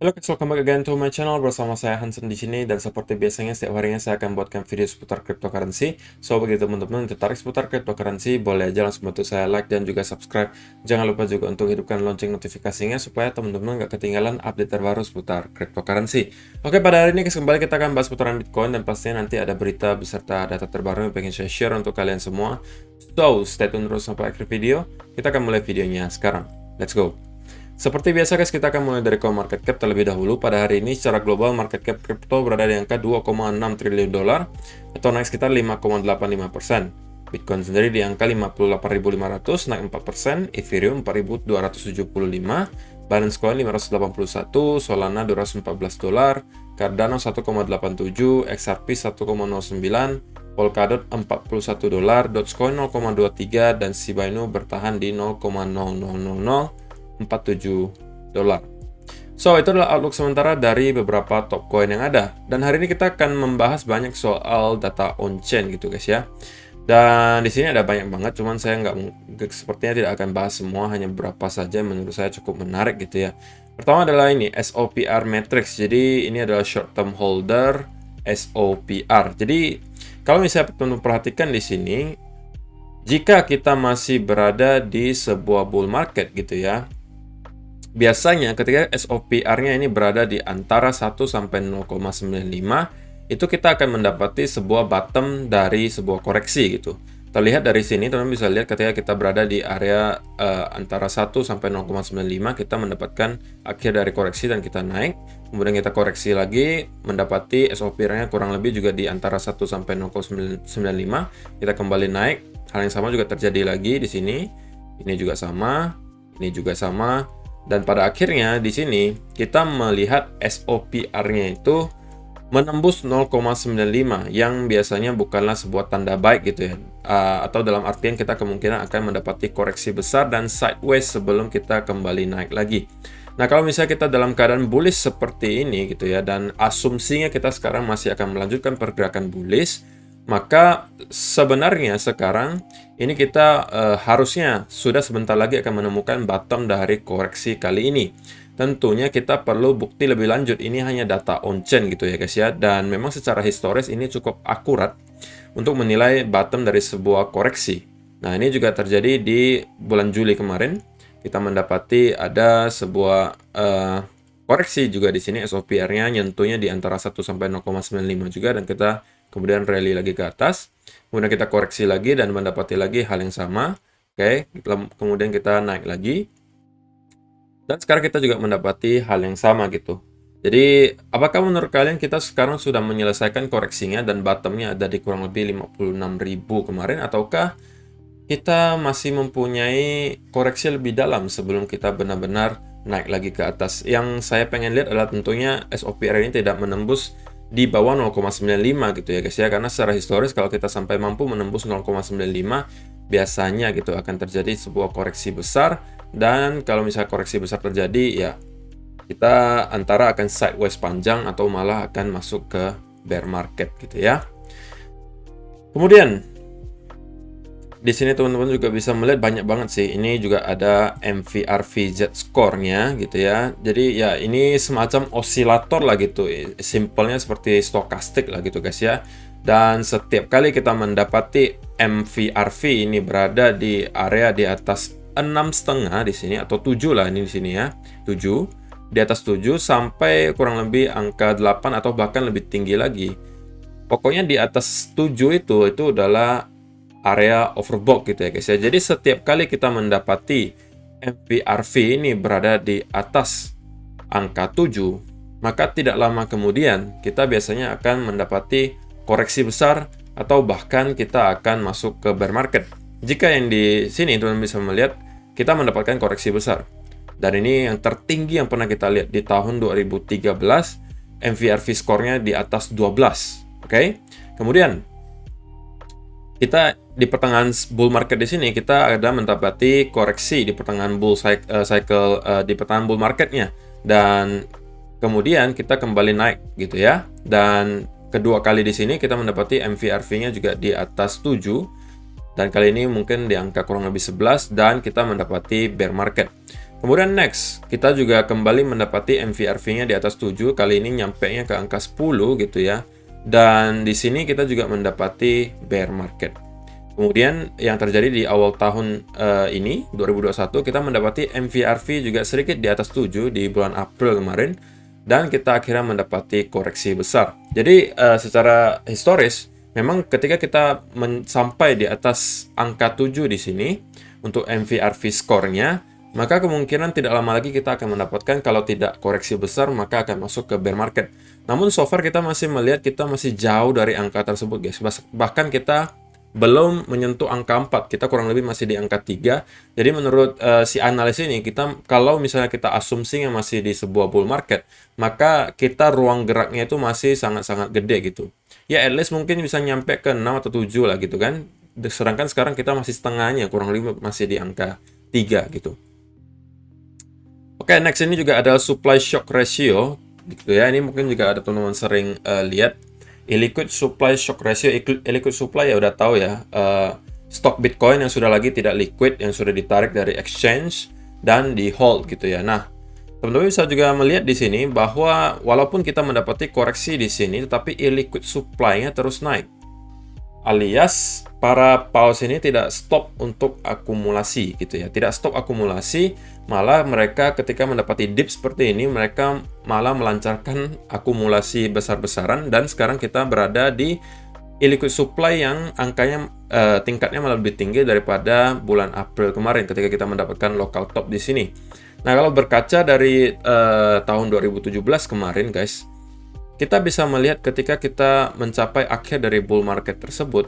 Halo guys, welcome back again to my channel. Bersama saya Hansen di sini, dan seperti biasanya setiap harinya saya akan buatkan video seputar cryptocurrency. So bagi teman-teman yang tertarik seputar cryptocurrency, boleh aja langsung bantu saya like dan juga subscribe. Jangan lupa juga untuk hidupkan lonceng notifikasinya supaya teman-teman nggak ketinggalan update terbaru seputar cryptocurrency. Oke, pada hari ini guys, kembali kita akan bahas seputaran Bitcoin, dan pastinya nanti ada berita beserta data terbaru yang pengen saya share untuk kalian semua. So stay tune terus sampai akhir video. Kita akan mulai videonya sekarang. Let's go. Seperti biasa guys, kita akan mulai dari CoinMarketCap terlebih dahulu. Pada hari ini secara global market cap crypto berada di angka 2,6 triliun dolar atau naik sekitar 5,85%. Bitcoin sendiri di angka 58.500, naik 4%, Ethereum 4.275, Binance Coin 581, Solana 214 dolar, Cardano 1,87, XRP 1,09, Polkadot 41 dolar, Dogecoin 0,23, dan Shiba Inu bertahan di 0,0047 dolar. So, itu adalah outlook sementara dari beberapa top coin yang ada. Dan hari ini kita akan membahas banyak soal data on-chain gitu guys ya. Dan di sini ada banyak banget, cuman saya sepertinya tidak akan bahas semua, hanya beberapa saja yang menurut saya cukup menarik gitu ya. Pertama adalah ini, SOPR Matrix. Jadi ini adalah short term holder SOPR. Jadi kalau misalnya teman-teman perhatikan di sini, jika kita masih berada di sebuah bull market gitu ya, biasanya ketika SOPR-nya ini berada di antara 1 sampai 0,95, itu kita akan mendapati sebuah bottom dari sebuah koreksi gitu. Terlihat dari sini, teman-teman bisa lihat ketika kita berada di area antara 1 sampai 0,95, kita mendapatkan akhir dari koreksi dan kita naik. Kemudian kita koreksi lagi, mendapati SOPR-nya kurang lebih juga di antara 1 sampai 0,95, kita kembali naik. Hal yang sama juga terjadi lagi di sini. Ini juga sama, ini juga sama. Dan pada akhirnya di sini kita melihat SOPR-nya itu menembus 0,95 yang biasanya bukanlah sebuah tanda baik gitu ya. Atau dalam artian kita kemungkinan akan mendapati koreksi besar dan sideways sebelum kita kembali naik lagi. Nah, kalau misalnya kita dalam keadaan bullish seperti ini gitu ya, dan asumsinya kita sekarang masih akan melanjutkan pergerakan bullish, maka sebenarnya sekarang ini kita harusnya sudah sebentar lagi akan menemukan bottom dari koreksi kali ini. Tentunya kita perlu bukti lebih lanjut, ini hanya data on-chain gitu ya guys ya. Dan memang secara historis ini cukup akurat untuk menilai bottom dari sebuah koreksi. Nah, ini juga terjadi di bulan Juli kemarin. Kita mendapati ada sebuah koreksi juga di sini, SOPR-nya nyentuhnya di antara 1 sampai 0,95 juga, dan kita kemudian rally lagi ke atas. Kemudian kita koreksi lagi dan mendapati lagi hal yang sama. Oke, kemudian kita naik lagi. Dan sekarang kita juga mendapati hal yang sama gitu. Jadi, apakah menurut kalian kita sekarang sudah menyelesaikan koreksinya dan bottomnya ada di kurang lebih 56.000 kemarin, ataukah kita masih mempunyai koreksi lebih dalam sebelum kita benar-benar naik lagi ke atas? Yang saya pengen lihat adalah tentunya SOPR ini tidak menembus di bawah 0,95 gitu ya guys ya, karena secara historis kalau kita sampai mampu menembus 0,95, biasanya gitu akan terjadi sebuah koreksi besar. Dan kalau misalnya koreksi besar terjadi, ya kita antara akan sideways panjang atau malah akan masuk ke bear market gitu ya. Kemudian di sini teman-teman juga bisa melihat banyak banget sih. Ini juga ada MVRV score-nya gitu ya. Jadi ya ini semacam osilator lah gitu. Simpelnya seperti stokastik lah gitu guys ya. Dan setiap kali kita mendapati MVRV ini berada di area di atas 6,5 di sini, atau 7 lah ini di sini ya. 7, di atas 7 sampai kurang lebih angka 8 atau bahkan lebih tinggi lagi. Pokoknya di atas 7 itu adalah area overbought gitu ya guys ya. Jadi setiap kali kita mendapati MVRV ini berada di atas angka 7, maka tidak lama kemudian kita biasanya akan mendapati koreksi besar atau bahkan kita akan masuk ke bear market. Jika yang di sini teman-teman bisa melihat kita mendapatkan koreksi besar. Dan ini yang tertinggi yang pernah kita lihat di tahun 2013, MVRV score-nya di atas 12. Oke. Kemudian kita di pertengahan bull market di sini kita ada mendapati koreksi di pertengahan bull cycle di pertengahan bull marketnya, dan kemudian kita kembali naik gitu ya. Dan kedua kali di sini kita mendapati MVRV-nya juga di atas 7, dan kali ini mungkin di angka kurang lebih 11, dan kita mendapati bear market. Kemudian next, kita juga kembali mendapati MVRV-nya di atas 7, kali ini nyampe-nya ke angka 10 gitu ya. Dan di sini kita juga mendapati bear market. Kemudian yang terjadi di awal tahun ini, 2021, kita mendapati MVRV juga sedikit di atas 7 di bulan April kemarin. Dan kita akhirnya mendapati koreksi besar. Jadi secara historis, memang ketika kita sampai di atas angka 7 di sini, untuk MVRV score-nya, maka kemungkinan tidak lama lagi kita akan mendapatkan, kalau tidak koreksi besar, maka akan masuk ke bear market. Namun so far kita masih melihat kita masih jauh dari angka tersebut guys. Bahkan kita belum menyentuh angka 4, kita kurang lebih masih di angka 3. Jadi menurut si analis ini, kita kalau misalnya kita asumsinya masih di sebuah bull market, maka kita ruang geraknya itu masih sangat-sangat gede gitu. Ya at least mungkin bisa nyampe ke 6 atau 7 lah gitu kan. Sedangkan sekarang kita masih setengahnya, kurang lebih masih di angka 3 gitu. Oke, next ini juga ada supply shock ratio gitu ya. Ini mungkin juga ada teman-teman sering lihat. Illiquid supply shock ratio, illiquid supply ya udah tahu ya, stok Bitcoin yang sudah lagi tidak liquid, yang sudah ditarik dari exchange dan di hold gitu ya. Nah, teman-teman bisa juga melihat di sini bahwa walaupun kita mendapati koreksi di sini, tetapi illiquid supply-nya terus naik. Alias para paus ini tidak stop untuk akumulasi gitu ya, tidak stop akumulasi, malah mereka ketika mendapati dip seperti ini, mereka malah melancarkan akumulasi besar-besaran. Dan sekarang kita berada di illiquid supply yang angkanya tingkatnya malah lebih tinggi daripada bulan April kemarin ketika kita mendapatkan local top di sini. Nah, kalau berkaca dari tahun 2017 kemarin guys, kita bisa melihat ketika kita mencapai akhir dari bull market tersebut,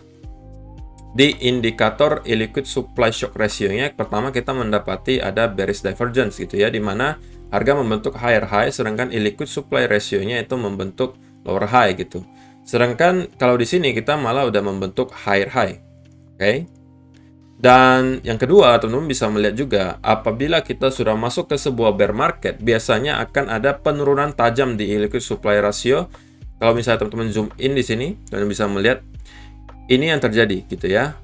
di indikator illiquid supply shock ratio-nya, pertama kita mendapati ada bearish divergence gitu ya, di mana harga membentuk higher high, sedangkan illiquid supply ratio-nya itu membentuk lower high gitu. Sedangkan kalau di sini kita malah udah membentuk higher high. Oke. Dan yang kedua, teman-teman bisa melihat juga apabila kita sudah masuk ke sebuah bear market, biasanya akan ada penurunan tajam di illiquid supply ratio. Kalau misalnya teman-teman zoom in di sini, teman-teman bisa melihat ini yang terjadi gitu ya.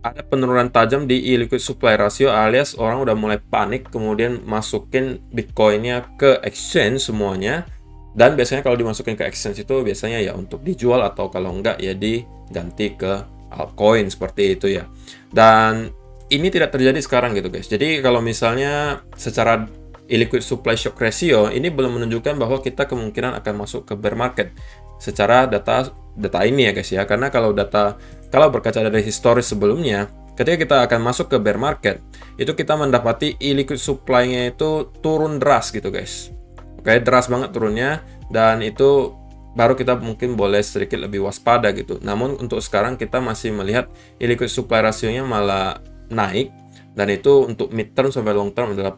Ada penurunan tajam di illiquid supply ratio, alias orang udah mulai panik, kemudian masukin Bitcoin-nya ke exchange semuanya. Dan biasanya kalau dimasukin ke exchange itu biasanya ya untuk dijual, atau kalau enggak ya diganti ke altcoin seperti itu ya. Dan ini tidak terjadi sekarang gitu guys. Jadi kalau misalnya secara illiquid supply shock ratio ini belum menunjukkan bahwa kita kemungkinan akan masuk ke bear market secara data ini ya guys ya. Karena kalau berkaca dari historis sebelumnya, ketika kita akan masuk ke bear market, itu kita mendapati illiquid supply-nya itu turun deras gitu guys. Oke, deras banget turunnya, dan itu baru kita mungkin boleh sedikit lebih waspada gitu. Namun untuk sekarang kita masih melihat illiquid supply ratio-nya malah naik, dan itu untuk mid term sampai long term adalah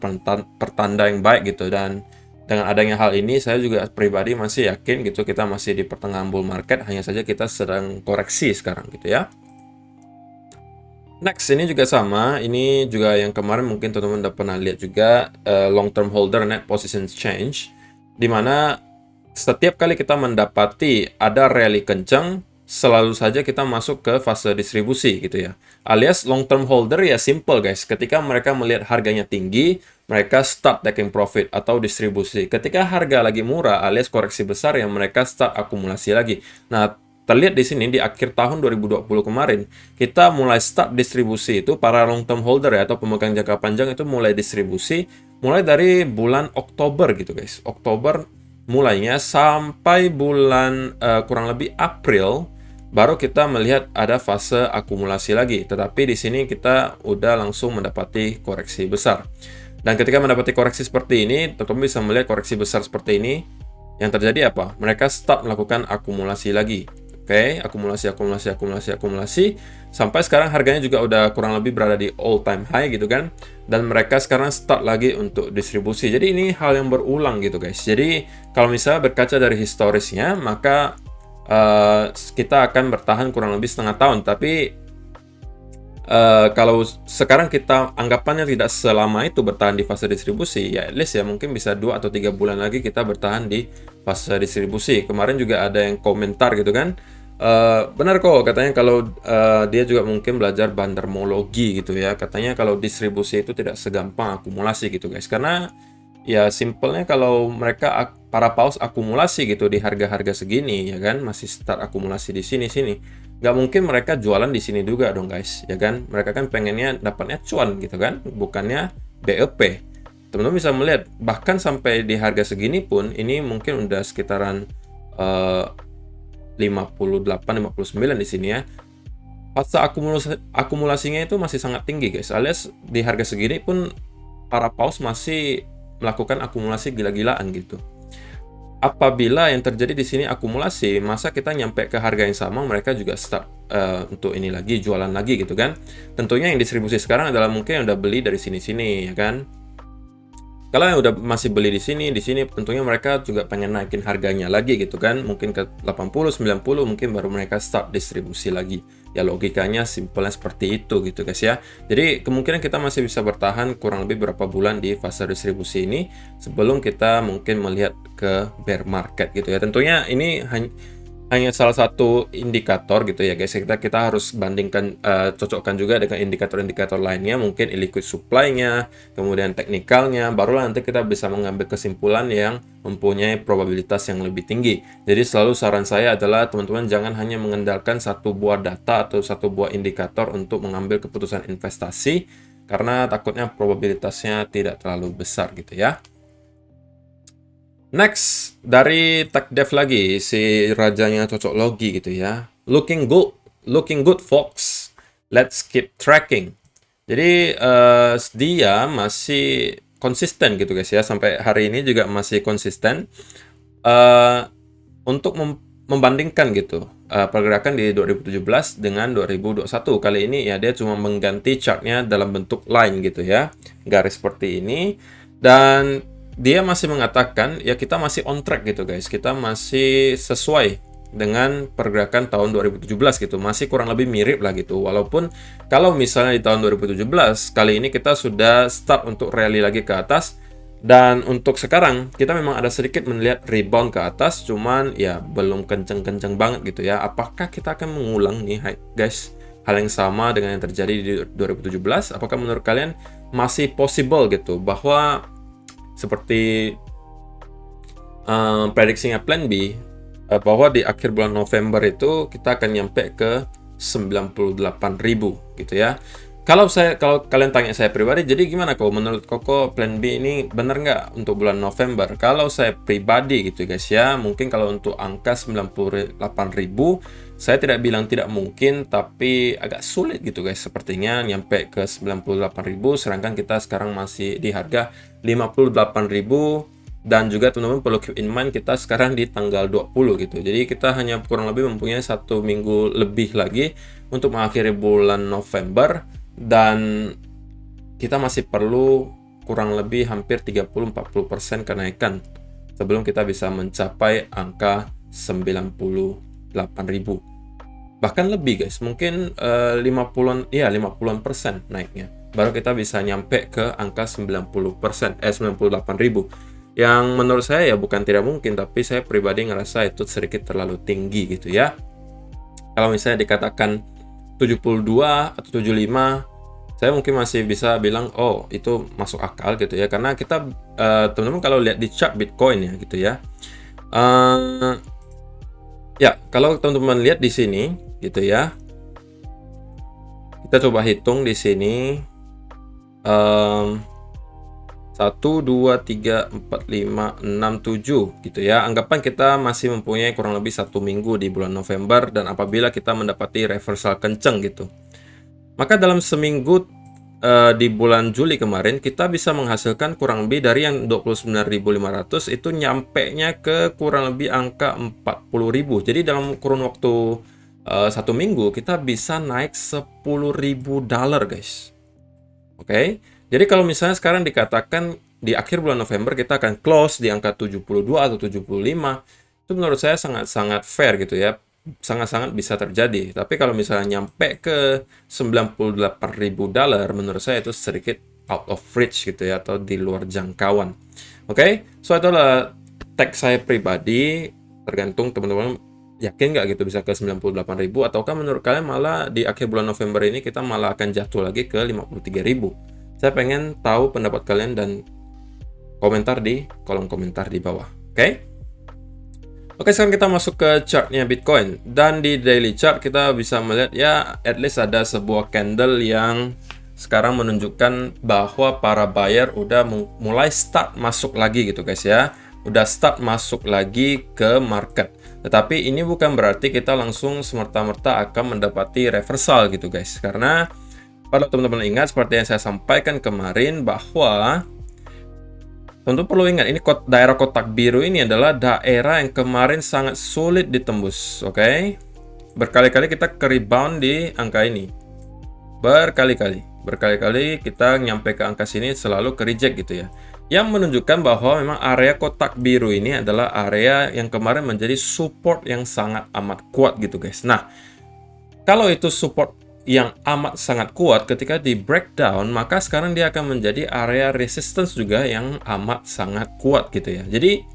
pertanda yang baik gitu. Dan dengan adanya hal ini, saya juga pribadi masih yakin gitu kita masih di pertengahan bull market, hanya saja kita sedang koreksi sekarang gitu ya. Next, ini juga sama, ini juga yang kemarin mungkin teman-teman udah pernah lihat juga, long term holder net position change, dimana setiap kali kita mendapati ada rally kencang, selalu saja kita masuk ke fase distribusi gitu ya. Alias long term holder ya simple guys, ketika mereka melihat harganya tinggi, mereka start taking profit atau distribusi. Ketika harga lagi murah alias koreksi besar, ya mereka start akumulasi lagi. Nah, terlihat di sini di akhir tahun 2020 kemarin, kita mulai start distribusi itu, para long term holder ya, atau pemegang jangka panjang itu mulai distribusi mulai dari bulan Oktober gitu guys. Oktober mulainya sampai bulan kurang lebih April, baru kita melihat ada fase akumulasi lagi. Tetapi di sini kita udah langsung mendapati koreksi besar. Dan ketika mendapati koreksi seperti ini, teman-teman bisa melihat koreksi besar seperti ini, yang terjadi apa? Mereka start melakukan akumulasi lagi. Oke, akumulasi, sampai sekarang harganya juga udah kurang lebih berada di all time high gitu kan. Dan mereka sekarang start lagi untuk distribusi. Jadi ini hal yang berulang gitu guys. Jadi kalau misalnya berkaca dari historisnya, maka kita akan bertahan kurang lebih setengah tahun. Tapi kalau sekarang kita anggapannya tidak selama itu bertahan di fase distribusi, ya at least ya mungkin bisa 2 atau 3 bulan lagi kita bertahan di fase distribusi. Kemarin juga ada yang komentar gitu kan, Benar kok, katanya kalau dia juga mungkin belajar bandarmologi gitu ya. Katanya kalau distribusi itu tidak segampang akumulasi gitu guys. Karena ya simpelnya kalau mereka para paus akumulasi gitu di harga-harga segini ya kan, masih start akumulasi di sini-sini. Nggak mungkin mereka jualan di sini juga dong guys, ya kan? Mereka kan pengennya dapatnya cuan gitu kan, bukannya BEP. Teman-teman bisa melihat bahkan sampai di harga segini pun ini mungkin udah sekitaran 58-59 di sini ya. Fase akumulasinya itu masih sangat tinggi guys. Alias di harga segini pun para paus masih melakukan akumulasi gila-gilaan gitu. Apabila yang terjadi di sini akumulasi, masa kita nyampe ke harga yang sama, mereka juga start untuk ini lagi, jualan lagi gitu kan. Tentunya yang distribusi sekarang adalah mungkin yang udah beli dari sini-sini ya kan. Kalau yang udah masih beli di sini tentunya mereka juga pengen naikin harganya lagi gitu kan. Mungkin ke 80, 90 mungkin baru mereka start distribusi lagi. Ya logikanya simpelnya seperti itu gitu guys ya. Jadi kemungkinan kita masih bisa bertahan kurang lebih berapa bulan di fase distribusi ini sebelum kita mungkin melihat ke bear market gitu ya. Tentunya ini hanya salah satu indikator gitu ya guys. Kita harus bandingkan, cocokkan juga dengan indikator-indikator lainnya, mungkin illiquid supply-nya, kemudian teknikalnya, barulah nanti kita bisa mengambil kesimpulan yang mempunyai probabilitas yang lebih tinggi. Jadi selalu saran saya adalah teman-teman jangan hanya mengandalkan satu buah data atau satu buah indikator untuk mengambil keputusan investasi, karena takutnya probabilitasnya tidak terlalu besar gitu ya. Next, dari TechDev lagi, si rajanya cocok logi gitu ya. Looking good folks. Let's keep tracking. Jadi dia masih konsisten gitu guys ya. Sampai hari ini juga masih konsisten untuk membandingkan gitu pergerakan di 2017 dengan 2021. Kali ini ya dia cuma mengganti chartnya dalam bentuk line gitu ya. Garis seperti ini. Dan dia masih mengatakan ya kita masih on track gitu guys. Kita masih sesuai dengan pergerakan tahun 2017 gitu. Masih kurang lebih mirip lah gitu. Walaupun kalau misalnya di tahun 2017 kali ini kita sudah start untuk rally lagi ke atas. Dan untuk sekarang kita memang ada sedikit melihat rebound ke atas, cuman ya belum kenceng-kenceng banget gitu ya. Apakah kita akan mengulang nih guys hal yang sama dengan yang terjadi di 2017? Apakah menurut kalian masih possible gitu bahwa seperti prediksinya Plan B, bahwa di akhir bulan November itu kita akan nyampe ke 98.000 gitu ya. Kalau kalian tanya saya pribadi, jadi gimana kok? Menurut Koko Plan B ini benar nggak untuk bulan November? Kalau saya pribadi gitu guys ya, mungkin kalau untuk angka 98.000, saya tidak bilang tidak mungkin, tapi agak sulit gitu guys. Sepertinya nyampe ke 98.000, sedangkan kita sekarang masih di harga 58.000. Dan juga teman-teman perlu keep in mind kita sekarang di tanggal 20 gitu. Jadi kita hanya kurang lebih mempunyai 1 minggu lebih lagi untuk mengakhiri bulan November. Dan kita masih perlu kurang lebih hampir 30-40% kenaikan sebelum kita bisa mencapai angka 98.000. Bahkan lebih guys, mungkin 50% naiknya. Baru kita bisa nyampe ke angka 98.000. Yang menurut saya ya bukan tidak mungkin, tapi saya pribadi ngerasa itu sedikit terlalu tinggi gitu ya. Kalau misalnya dikatakan 72 atau 75, saya mungkin masih bisa bilang oh itu masuk akal gitu ya, karena kita teman-teman kalau lihat di chart Bitcoin ya gitu ya, ya kalau teman-teman lihat di sini gitu ya, kita coba hitung di sini 1, 2, 3, 4, 5, 6, 7 gitu ya. Anggapan kita masih mempunyai kurang lebih 1 minggu di bulan November, dan apabila kita mendapati reversal kenceng gitu, maka dalam seminggu di bulan Juli kemarin kita bisa menghasilkan kurang lebih dari yang 29.500 itu nyampe-nya ke kurang lebih angka 40.000. Jadi dalam kurun waktu 1 minggu kita bisa naik $10.000 guys. Oke. Jadi kalau misalnya sekarang dikatakan di akhir bulan November kita akan close di angka 72 atau 75, itu menurut saya sangat-sangat fair gitu ya. Sangat-sangat bisa terjadi. Tapi kalau misalnya nyampe ke $98.000, menurut saya itu sedikit out of reach gitu ya, atau di luar jangkauan. Oke, so itulah tag saya pribadi, tergantung teman-teman yakin nggak gitu bisa ke 98.000, ataukah menurut kalian malah di akhir bulan November ini kita malah akan jatuh lagi ke 53.000? Saya pengen tahu pendapat kalian dan komentar di kolom komentar di bawah. Oke? Oke, sekarang kita masuk ke chartnya Bitcoin. Dan di daily chart kita bisa melihat ya at least ada sebuah candle yang sekarang menunjukkan bahwa para buyer udah mulai start masuk lagi gitu guys ya. Udah start masuk lagi ke market. Tetapi ini bukan berarti kita langsung semerta-merta akan mendapati reversal gitu guys. Karena kalau teman-teman ingat seperti yang saya sampaikan kemarin bahwa tentu perlu ingat, ini daerah kotak biru ini adalah daerah yang kemarin sangat sulit ditembus, oke? Berkali-kali kita ke-rebound di angka ini. Berkali-kali kita nyampe ke angka sini selalu ke-reject gitu ya. Yang menunjukkan bahwa memang area kotak biru ini adalah area yang kemarin menjadi support yang sangat amat kuat gitu guys. Nah, kalau itu support yang amat sangat kuat, ketika di breakdown maka sekarang dia akan menjadi area resistance juga yang amat sangat kuat gitu ya. Jadi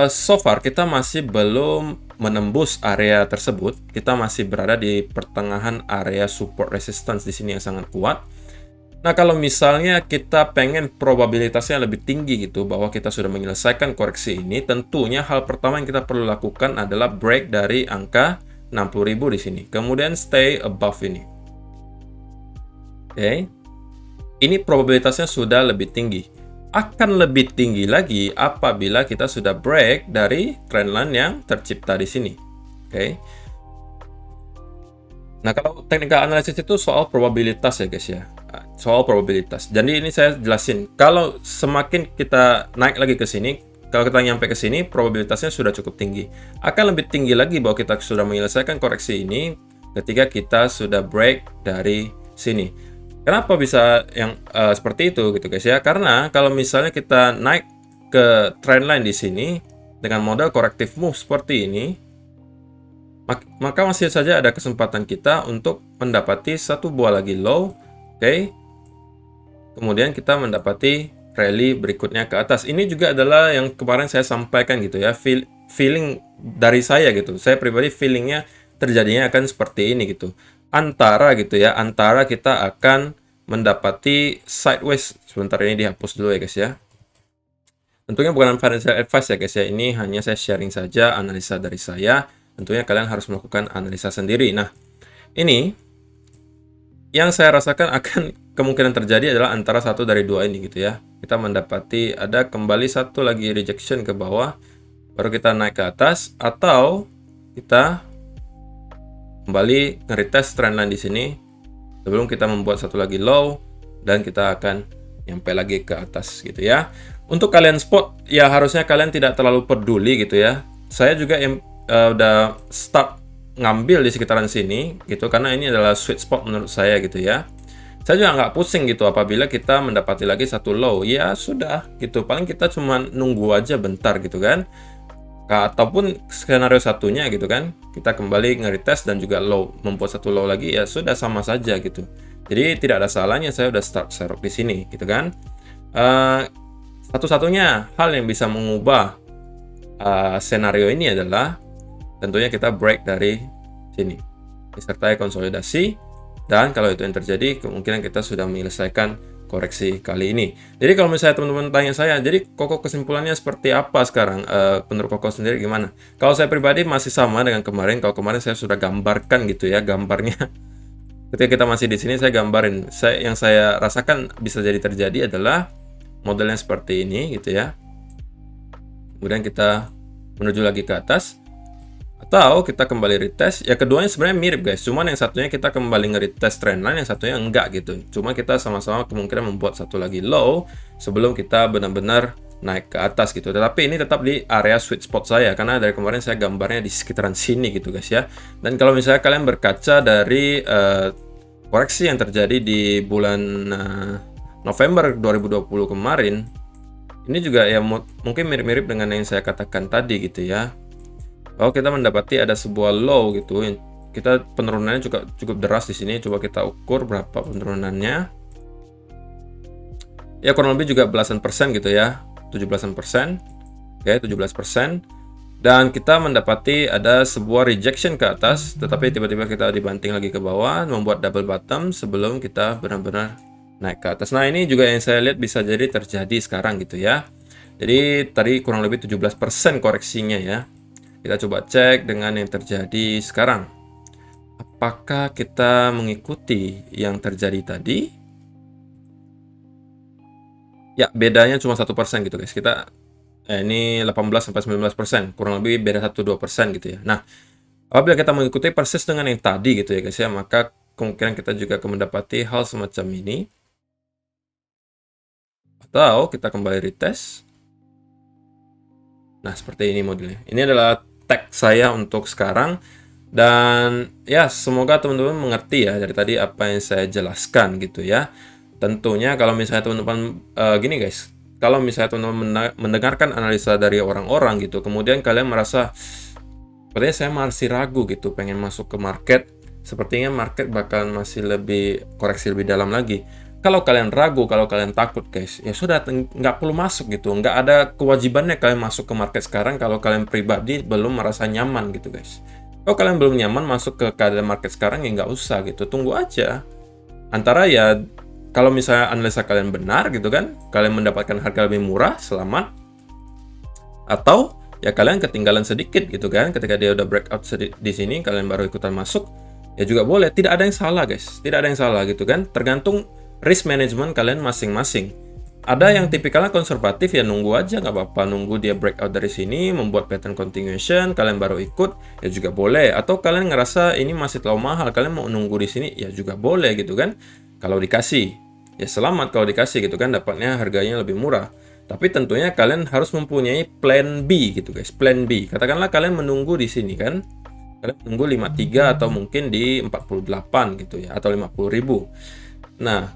so far kita masih belum menembus area tersebut. Kita masih berada di pertengahan area support resistance di sini yang sangat kuat. Nah, kalau misalnya kita pengen probabilitasnya lebih tinggi gitu bahwa kita sudah menyelesaikan koreksi ini, tentunya hal pertama yang kita perlu lakukan adalah break dari angka 60.000 di sini. Kemudian stay above ini. Oke. Ini probabilitasnya sudah lebih tinggi. Akan lebih tinggi lagi apabila kita sudah break dari trendline yang tercipta di sini. Oke. Nah, kalau technical analysis itu soal probabilitas ya guys ya. Soal probabilitas. Jadi ini saya jelasin. Kalau semakin kita naik lagi ke sini, kalau kita nyampe ke sini, probabilitasnya sudah cukup tinggi. Akan lebih tinggi lagi bahwa kita sudah menyelesaikan koreksi ini ketika kita sudah break dari sini. Kenapa bisa yang seperti itu gitu guys ya? Karena kalau misalnya kita naik ke trendline di sini dengan model corrective move seperti ini, maka masih saja ada kesempatan kita untuk mendapati satu buah lagi low, oke? Kemudian kita mendapati rally berikutnya ke atas. Ini juga adalah yang kemarin saya sampaikan gitu ya, feeling dari saya gitu. Saya pribadi feelingnya terjadinya akan seperti ini gitu. Antara kita akan mendapati sideways. Sebentar, ini dihapus dulu ya guys ya. Tentunya bukan financial advice ya guys ya. Ini hanya saya sharing saja analisa dari saya. Tentunya kalian harus melakukan analisa sendiri. Nah, ini yang saya rasakan akan kemungkinan terjadi adalah antara satu dari dua ini gitu ya. Kita mendapati ada kembali satu lagi rejection ke bawah, baru kita naik ke atas, atau kita kembali nge-retest trendline di sini sebelum kita membuat satu lagi low dan kita akan nyampe lagi ke atas gitu ya. Untuk kalian spot ya harusnya kalian tidak terlalu peduli gitu ya. Saya juga yang udah start ngambil di sekitaran sini gitu karena ini adalah sweet spot menurut saya gitu ya. Saya juga nggak pusing gitu apabila kita mendapati lagi satu low, ya sudah gitu, paling kita cuma nunggu aja bentar gitu kan. Ataupun skenario satunya gitu kan, kita kembali nge-retest dan juga low, membuat satu low lagi, ya sudah sama saja gitu. Jadi tidak ada salahnya saya udah start serok di sini gitu kan. Satu-satunya hal yang bisa mengubah skenario ini adalah tentunya kita break dari sini, disertai konsolidasi. Dan kalau itu yang terjadi, kemungkinan kita sudah menyelesaikan koreksi kali ini. Jadi kalau misalnya teman-teman tanya saya, jadi Koko kesimpulannya seperti apa sekarang? Menurut Koko sendiri gimana? Kalau saya pribadi masih sama dengan kemarin. Kalau kemarin saya sudah gambarkan gitu ya, gambarnya. Ketika kita masih di sini, saya gambarin. Yang saya rasakan bisa jadi terjadi adalah modelnya seperti ini gitu ya. Kemudian kita menuju lagi ke atas. Atau kita kembali retest, ya keduanya sebenarnya mirip guys, cuman yang satunya kita kembali nge-retest trendline, yang satunya enggak gitu. Cuma kita sama-sama kemungkinan membuat satu lagi low sebelum kita benar-benar naik ke atas gitu. Tetapi ini tetap di area sweet spot saya, karena dari kemarin saya gambarnya di sekitaran sini gitu guys ya. Dan kalau misalnya kalian berkaca dari koreksi yang terjadi di bulan November 2020 kemarin, ini juga ya mungkin mirip-mirip dengan yang saya katakan tadi gitu ya. Kalau kita mendapati ada sebuah low gitu, kita penurunannya juga cukup deras di sini. Coba kita ukur berapa penurunannya. Ya kurang lebih juga belasan persen gitu ya, 17%. Oke, 17%. Dan kita mendapati ada sebuah rejection ke atas, tetapi tiba-tiba kita dibanting lagi ke bawah, membuat double bottom sebelum kita benar-benar naik ke atas. Nah, ini juga yang saya lihat bisa jadi terjadi sekarang gitu ya. Jadi tadi kurang lebih 17% koreksinya ya. Kita coba cek dengan yang terjadi sekarang. Apakah kita mengikuti yang terjadi tadi? Ya, bedanya cuma 1% gitu guys. Ini 18-19%, kurang lebih beda 1-2% gitu ya. Nah, apabila kita mengikuti persis dengan yang tadi gitu ya guys ya, maka kemungkinan kita juga akan mendapati hal semacam ini. Atau kita kembali retest. Nah, seperti ini modelnya. Ini adalah tag saya untuk sekarang. Dan ya, semoga teman-teman mengerti ya dari tadi apa yang saya jelaskan gitu ya. Tentunya kalau misalnya teman-teman gini guys, kalau misalnya teman-teman mendengarkan analisa dari orang-orang gitu, kemudian kalian merasa sepertinya saya masih ragu gitu, pengen masuk ke market, sepertinya market bakalan masih lebih koreksi lebih dalam lagi. Kalau kalian ragu, kalau kalian takut guys, ya sudah nggak perlu masuk gitu, nggak ada kewajibannya kalian masuk ke market sekarang kalau kalian pribadi belum merasa nyaman gitu guys. Kalau kalian belum nyaman masuk ke keadaan market sekarang ya nggak usah gitu, tunggu aja. Antara ya kalau misalnya analisa kalian benar gitu kan, kalian mendapatkan harga lebih murah, selamat. Atau ya kalian ketinggalan sedikit gitu kan, ketika dia udah breakout di sini, kalian baru ikutan masuk, ya juga boleh. Tidak ada yang salah guys, tidak ada yang salah gitu kan. Tergantung risk management kalian masing-masing. Ada yang tipikalnya konservatif ya nunggu aja nggak apa-apa, nunggu dia breakout dari sini, membuat pattern continuation, kalian baru ikut, ya juga boleh. Atau kalian ngerasa ini masih terlalu mahal, kalian mau nunggu di sini, ya juga boleh gitu kan. Kalau dikasih, ya selamat kalau dikasih gitu kan, dapatnya harganya lebih murah. Tapi tentunya kalian harus mempunyai plan B gitu guys, plan B. Katakanlah kalian menunggu di sini kan, kalian menunggu 53 atau mungkin di 48 gitu ya, atau 50.000. Nah,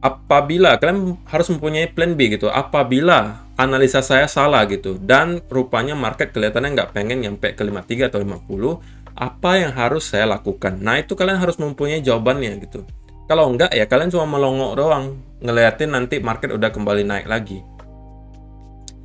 apabila kalian harus mempunyai plan B gitu, apabila analisa saya salah gitu, dan rupanya market kelihatannya nggak pengen nyampe ke 53 atau 50, apa yang harus saya lakukan? Nah, itu kalian harus mempunyai jawabannya gitu. Kalau enggak ya kalian cuma melongok doang, ngeliatin nanti market udah kembali naik lagi.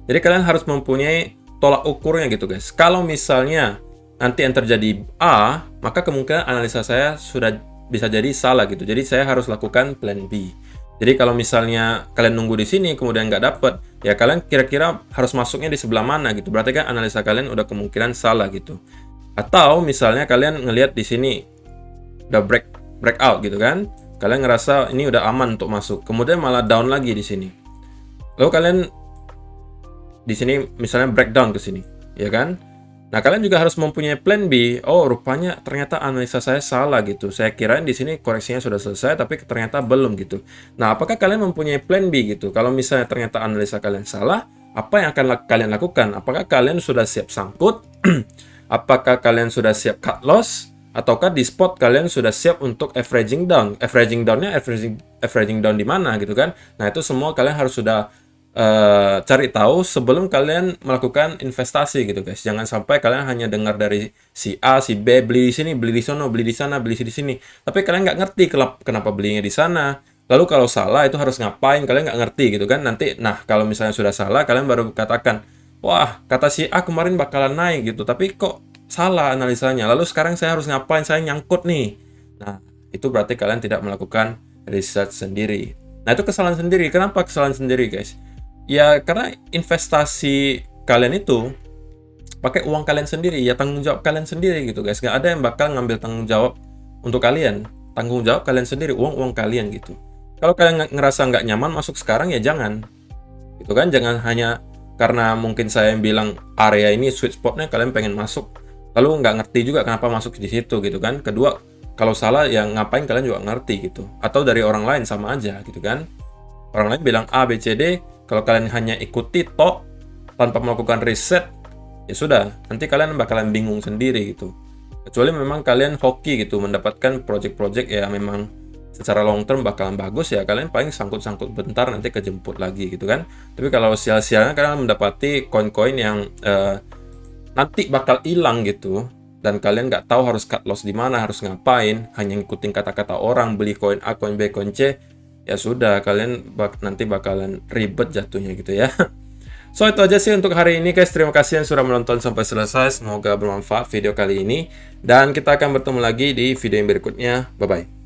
Jadi kalian harus mempunyai tolak ukurnya gitu guys. Kalau misalnya nanti yang terjadi A, maka kemungkinan analisa saya sudah bisa jadi salah gitu. Jadi saya harus lakukan plan B. Jadi kalau misalnya kalian nunggu di sini kemudian nggak dapet, ya kalian kira-kira harus masuknya di sebelah mana gitu. Berarti kan analisa kalian udah kemungkinan salah gitu. Atau misalnya kalian ngelihat di sini udah breakout gitu kan. Kalian ngerasa ini udah aman untuk masuk, kemudian malah down lagi di sini. Lalu kalian di sini misalnya breakdown ke sini, ya kan? Nah, kalian juga harus mempunyai plan B. Oh, rupanya ternyata analisa saya salah gitu. Saya kirain di sini koreksinya sudah selesai, tapi ternyata belum gitu. Nah, apakah kalian mempunyai plan B gitu? Kalau misalnya ternyata analisa kalian salah, apa yang akan kalian lakukan? Apakah kalian sudah siap sangkut? Apakah kalian sudah siap cut loss? Ataukah di spot kalian sudah siap untuk averaging down? Averaging down-nya averaging down di mana gitu kan? Nah, itu semua kalian harus sudah cari tahu sebelum kalian melakukan investasi gitu guys. Jangan sampai kalian hanya dengar dari si A, si B, beli di sini, beli di sana, beli di sana, beli di sini. Tapi kalian nggak ngerti kenapa belinya di sana. Lalu kalau salah itu harus ngapain? Kalian nggak ngerti gitu kan? Nanti, nah kalau misalnya sudah salah, kalian baru katakan, wah kata si A kemarin bakalan naik gitu. Tapi kok salah analisanya. Lalu sekarang saya harus ngapain? Saya nyangkut nih. Nah, itu berarti kalian tidak melakukan research sendiri. Nah, itu kesalahan sendiri. Kenapa kesalahan sendiri, guys? Ya, karena investasi kalian itu pakai uang kalian sendiri. Ya, tanggung jawab kalian sendiri gitu, guys. Nggak ada yang bakal ngambil tanggung jawab untuk kalian. Tanggung jawab kalian sendiri, uang kalian gitu. Kalau kalian ngerasa nggak nyaman masuk sekarang, ya jangan. Gitu kan, jangan hanya karena mungkin saya yang bilang area ini sweet spotnya kalian pengen masuk. Lalu nggak ngerti juga kenapa masuk di situ gitu kan. Kedua, kalau salah ya ngapain kalian juga ngerti gitu. Atau dari orang lain sama aja gitu kan. Orang lain bilang A, B, C, D. Kalau kalian hanya ikuti tok tanpa melakukan riset, ya sudah. Nanti kalian bakalan bingung sendiri gitu. Kecuali memang kalian hoki gitu. Mendapatkan project-project ya memang secara long term bakalan bagus ya. Kalian paling sangkut-sangkut bentar nanti kejemput lagi gitu kan. Tapi kalau sial-sialnya kalian mendapati koin-koin yang nanti bakal hilang gitu, dan kalian nggak tahu harus cut loss di mana, harus ngapain, hanya ngikutin kata-kata orang, beli koin A, koin B, koin C, ya sudah kalian nanti bakalan ribet jatuhnya gitu ya. So, itu aja sih untuk hari ini guys. Terima kasih yang sudah menonton sampai selesai. Semoga bermanfaat video kali ini. Dan kita akan bertemu lagi di video yang berikutnya. Bye-bye.